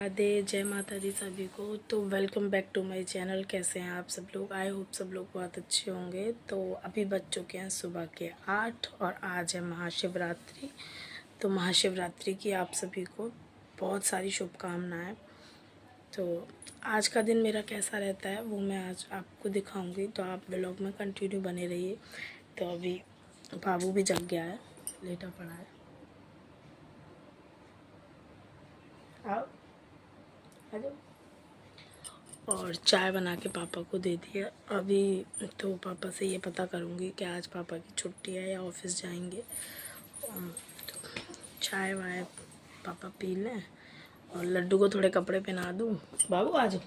राधे, जय माता दी सभी को। तो welcome back to my channel. कैसे हैं आप सब लोग? आई होप सब लोग बहुत अच्छे होंगे। तो अभी बज चुके हैं सुबह के 8 और आज है महाशिवरात्रि। तो महाशिवरात्रि की आप सभी को बहुत सारी शुभकामनाएं। तो आज का दिन मेरा कैसा रहता है वो मैं आज आपको दिखाऊंगी, तो आप व्लॉग में कंटिन्यू बने रहिए। तो अभी बाबू भी जग गया है, लेटा पड़ा है। आओ आ जाओ। और चाय बना के पापा को दे दिया अभी। तो पापा से ये पता करूँगी कि आज पापा की छुट्टी है या ऑफिस जाएंगे। तो चाय वाय पापा पी लें और लड्डू को थोड़े कपड़े पहना दूँ। बाबू आ जाओ,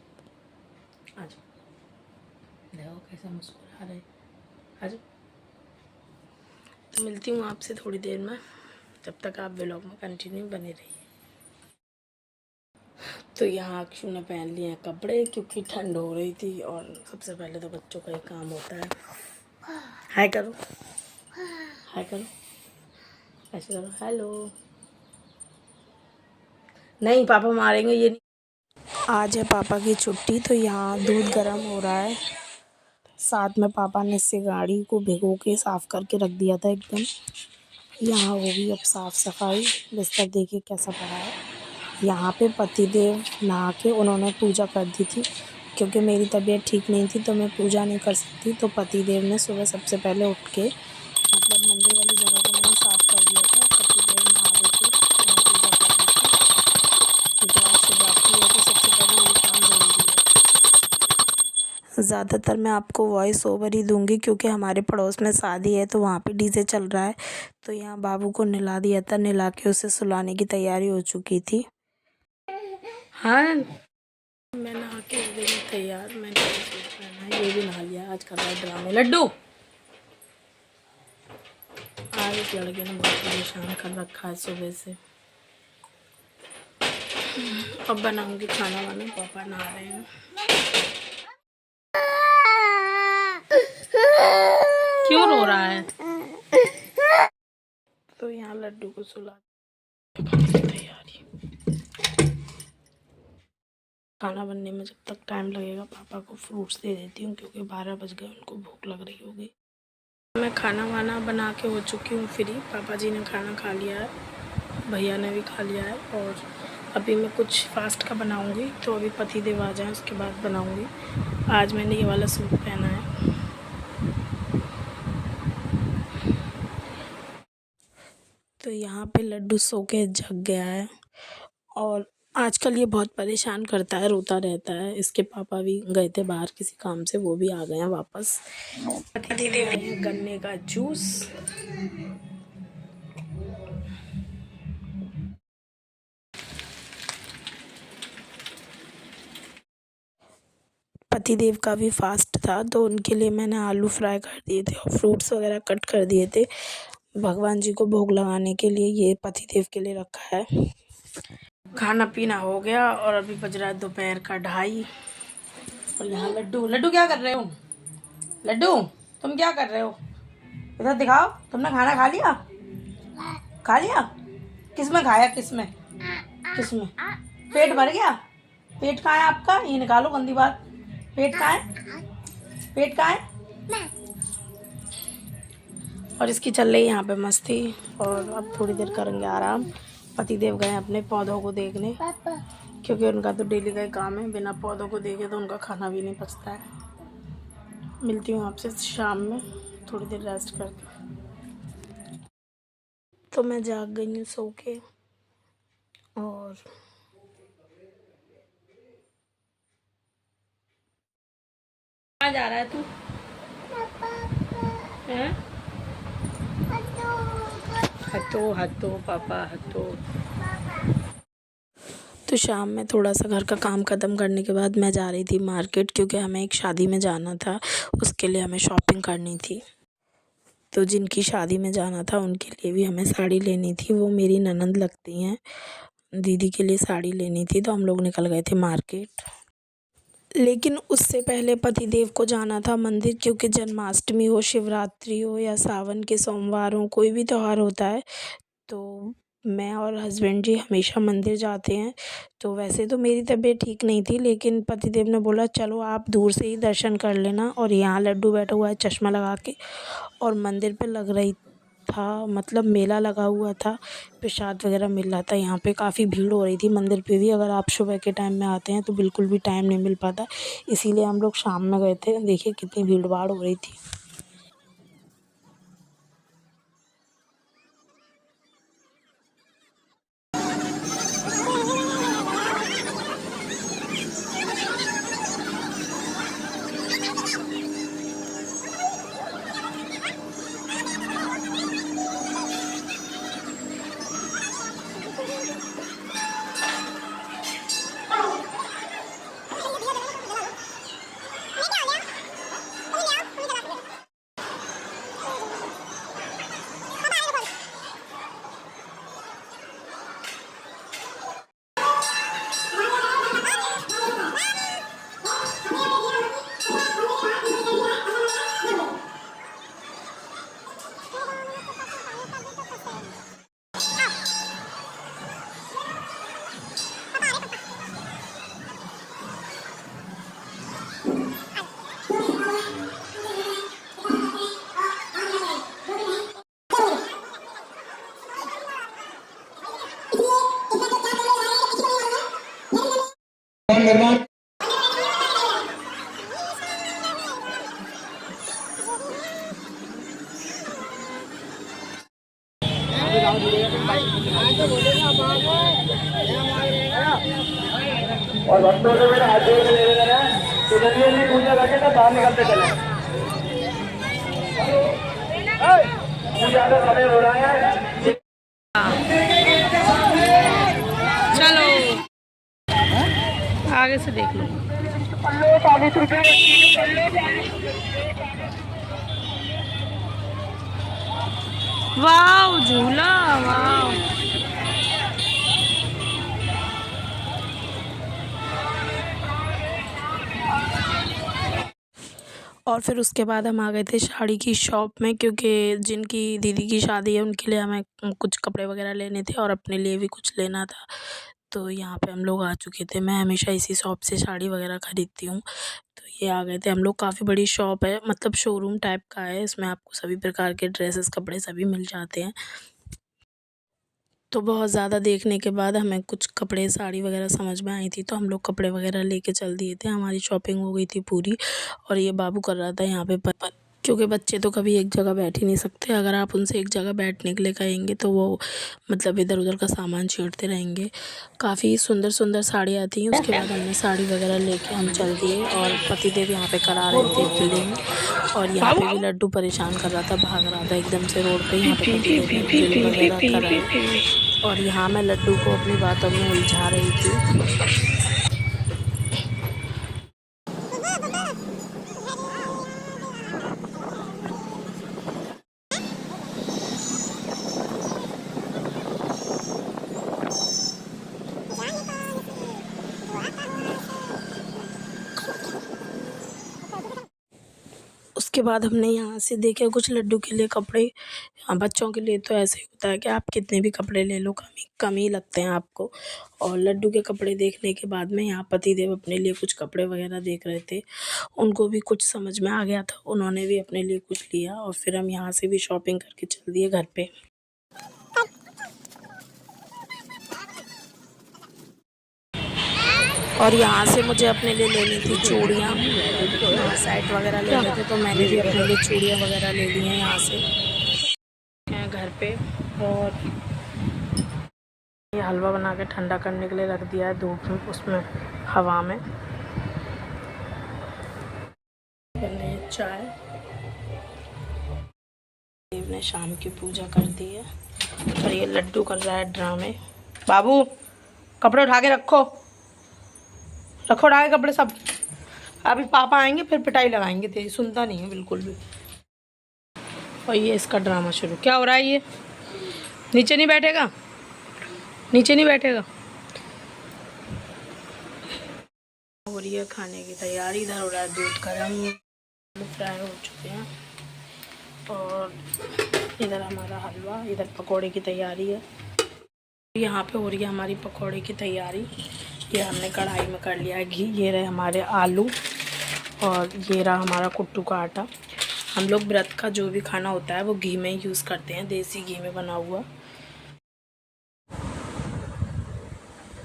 आ जाओ, देखो कैसे मुस्कुरा रहे। आ जाओ। तो मिलती हूँ आपसे थोड़ी देर में, तब तक आप व्लॉग में कंटिन्यू बने रहिए। तो यहाँ अक्षु ने पहन लिए हैं कपड़े क्योंकि ठंड हो रही थी। और सबसे पहले तो बच्चों का ही काम होता है। हाय करो, हाय करो, ऐसे करो, हेलो। नहीं, पापा मारेंगे ये नहीं। आज है पापा की छुट्टी, तो यहाँ दूध गर्म हो रहा है। साथ में पापा ने इससे गाड़ी को भिगो के साफ़ करके रख दिया था एकदम। यहाँ होगी अब साफ़ सफाई। बिस्तर देखिए कैसा पड़ा है। यहाँ पे पतिदेव नहा के उन्होंने पूजा कर दी थी क्योंकि मेरी तबीयत ठीक नहीं थी तो मैं पूजा नहीं कर सकती। तो पतिदेव ने सुबह सबसे पहले उठ के मतलब मंदिर वाली जगह को मैंने साफ़ कर दिया था। पतिदेव नहा धो के मैंने पूजा कर दी थी क्योंकि आज शिवरात्रि है तो सबसे पहले ये काम ज़रूरी है। ज़्यादातर मैं आपको वॉइस ओवर ही दूंगी क्योंकि हमारे पड़ोस में शादी है तो वहाँ पे डीजे चल रहा है। तो यहाँ बाबू को नहला दिया था, नहला के उसे सुलाने की तैयारी हो चुकी थी। हाँ, मैं नहा के हो गई तैयार। मैंने सूट पहना है, ये भी नहा लिया। आज कर रहा है ड्रामे लड्डू। आज इस लड़के ने बहुत परेशान कर रखा है सुबह से। अब बनाऊंगी खाना वाना, पापा नहा रहे हैं। क्यों रो रहा है? तो यहाँ लड्डू को सुला तैयारी। खाना बनने में जब तक टाइम लगेगा पापा को फ्रूट्स दे देती हूँ क्योंकि 12 बज गए, उनको भूख लग रही होगी। मैं खाना वाना बना के हो चुकी हूँ फ्री। पापा जी ने खाना खा लिया है, भैया ने भी खा लिया है। और अभी मैं कुछ फास्ट का बनाऊँगी, तो अभी पतिदेव आ जाएँ उसके बाद बनाऊँगी। आज मैंने ये वाला सूट पहना है। तो यहाँ पे लड्डू सो के जग गया है और आजकल ये बहुत परेशान करता है, रोता रहता है। इसके पापा भी गए थे बाहर किसी काम से, वो भी आ गए हैं वापस। पतिदेव आए हैं गन्ने का जूस। पतिदेव का भी फास्ट था तो उनके लिए मैंने आलू फ्राई कर दिए थे और फ्रूट्स वगैरह कट कर दिए थे भगवान जी को भोग लगाने के लिए। ये पतिदेव के लिए रखा है। खाना पीना हो गया और अभी बज रहा है दोपहर का 2:30। और यहाँ लड्डू, लड्डू क्या कर रहे हो? लड्डू तुम क्या कर रहे हो? इधर दिखाओ, तुमने खाना खा लिया? खा लिया? किसमें खाया? किसमें किसमें? पेट भर गया? पेट कहाँ है आपका? ये निकालो गंदी बात। पेट कहाँ है? पेट कहाँ है? और इसकी चल रही है यहाँ पे मस्ती। और अब थोड़ी देर करेंगे आराम। पतिदेव गए अपने पौधों को देखने क्योंकि उनका तो डेली का ही काम है। बिना पौधों को देखे तो उनका खाना भी नहीं पचता है। मिलती हूँ आपसे शाम में, थोड़ी देर रेस्ट करके। तो मैं जाग गई हूँ सो के। और कहाँ जा रहा है तू? हटो हटो पापा हटो। तो शाम में थोड़ा सा घर का काम ख़त्म करने के बाद मैं जा रही थी मार्केट क्योंकि हमें एक शादी में जाना था, उसके लिए हमें शॉपिंग करनी थी। तो जिनकी शादी में जाना था उनके लिए भी हमें साड़ी लेनी थी। वो मेरी ननंद लगती हैं, दीदी के लिए साड़ी लेनी थी। तो हम लोग निकल गए थे मार्केट। लेकिन उससे पहले पतिदेव को जाना था मंदिर क्योंकि जन्माष्टमी हो, शिवरात्रि हो या सावन के सोमवार हो, कोई भी त्यौहार होता है तो मैं और हस्बैंड जी हमेशा मंदिर जाते हैं। तो वैसे तो मेरी तबीयत ठीक नहीं थी, लेकिन पतिदेव ने बोला चलो आप दूर से ही दर्शन कर लेना। और यहाँ लड्डू बैठा हुआ है चश्मा लगा के, और मंदिर पे लग रही था, मतलब मेला लगा हुआ था, प्रसाद वगैरह मिल रहा था। यहाँ पे काफ़ी भीड़ हो रही थी मंदिर पे भी। अगर आप सुबह के टाइम में आते हैं तो बिल्कुल भी टाइम नहीं मिल पाता, इसीलिए हम लोग शाम में गए थे। देखिए कितनी भीड़ भाड़ हो रही थी। और भक्तों से मेरा हाथ जोड़ के ले लेना है, तो जल्दी जल्दी पूजा करके ना बाहर निकलते चले। पूजा का समय हो रहा है। चलो आगे से देख लो। वाह झूला, वाह। और फिर उसके बाद हम आ गए थे साड़ी की शॉप में, क्योंकि जिनकी दीदी की शादी है उनके लिए हमें कुछ कपड़े वगैरह लेने थे और अपने लिए भी कुछ लेना था। तो यहाँ पे हम लोग आ चुके थे। मैं हमेशा इसी शॉप से साड़ी वगैरह ख़रीदती हूँ। तो ये आ गए थे हम लोग। काफ़ी बड़ी शॉप है, मतलब शोरूम टाइप का है। इसमें आपको सभी प्रकार के ड्रेसेस, कपड़े सभी मिल जाते हैं। तो बहुत ज़्यादा देखने के बाद हमें कुछ कपड़े, साड़ी वगैरह समझ में आई थी, तो हम लोग कपड़े वगैरह लेके चल दिए थे। हमारी शॉपिंग हो गई थी पूरी। और ये बाबू कर रहा था यहाँ पे क्योंकि बच्चे तो कभी एक जगह बैठ ही नहीं सकते। अगर आप उनसे एक जगह बैठने के लिए कहेंगे तो वो मतलब इधर उधर का सामान छेड़ते रहेंगे। काफ़ी सुंदर सुंदर साड़ियाँ थी। उसके बाद हमने साड़ी वगैरह लेके हम चल दिए, और पतिदेव यहाँ पे करा रहे थे बिलिंग। और यहाँ पे भी लड्डू परेशान कर रहा था, भाग रहा था एकदम से रोड पे। यहाँ पे पतिदेव ने बिल वगैरह कराए, और यहाँ मैं लड्डू को अपनी बातों में उलझा रही थी। उसके बाद हमने यहाँ से देखे कुछ लड्डू के लिए कपड़े। हाँ, बच्चों के लिए तो ऐसे ही होता है कि आप कितने भी कपड़े ले लो, कम ही लगते हैं आपको। और लड्डू के कपड़े देखने के बाद में यहाँ पतिदेव अपने लिए कुछ कपड़े वगैरह देख रहे थे। उनको भी कुछ समझ में आ गया था, उन्होंने भी अपने लिए कुछ लिया। और फिर हम यहाँ से भी शॉपिंग करके चल दिए घर पे। और यहाँ से मुझे अपने लिए लेनी थी चूड़ियाँ, सेट वगैरह लेने थे, तो मैंने भी अपने लिए चूड़ियाँ वगैरह ले ली हैं यहाँ से घर पे। और ये हलवा बना के ठंडा करने के लिए रख दिया है धूप में, उसमें हवा में। चाय, देव ने शाम की पूजा कर दी है। और ये लड्डू कर रहा है ड्रामे। बाबू कपड़े उठा के रखो, रखो उठा के कपड़े सब। अभी पापा आएंगे फिर पिटाई लगाएंगे, तेरी सुनता नहीं है बिल्कुल भी। और ये इसका ड्रामा शुरू। क्या हो रहा है ये? नीचे नहीं बैठेगा, नीचे नहीं बैठेगा। और ये खाने की तैयारी। इधर हो रहा है दूध गर्म, फ्राई हो चुके हैं। और इधर हमारा हलवा, इधर पकोड़े की तैयारी है। यहाँ पे हो रही है हमारी पकौड़े की तैयारी। ये हमने कढ़ाई में कर लिया है घी। ये रहे हमारे आलू और ये रहा हमारा कुट्टू का आटा। हम लोग व्रत का जो भी खाना होता है वो घी में ही यूज़ करते हैं, देसी घी में बना हुआ।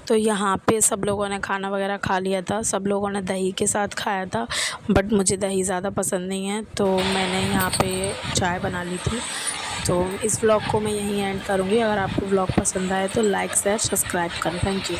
तो यहाँ पे सब लोगों ने खाना वगैरह खा लिया था। सब लोगों ने दही के साथ खाया था, बट मुझे दही ज़्यादा पसंद नहीं है, तो मैंने यहाँ पे चाय बना ली थी। तो इस व्लॉग को मैं यहीं एंड करूँगी। अगर आपको व्लॉग पसंद आए तो लाइक शेयर सब्सक्राइब करें। Thank you.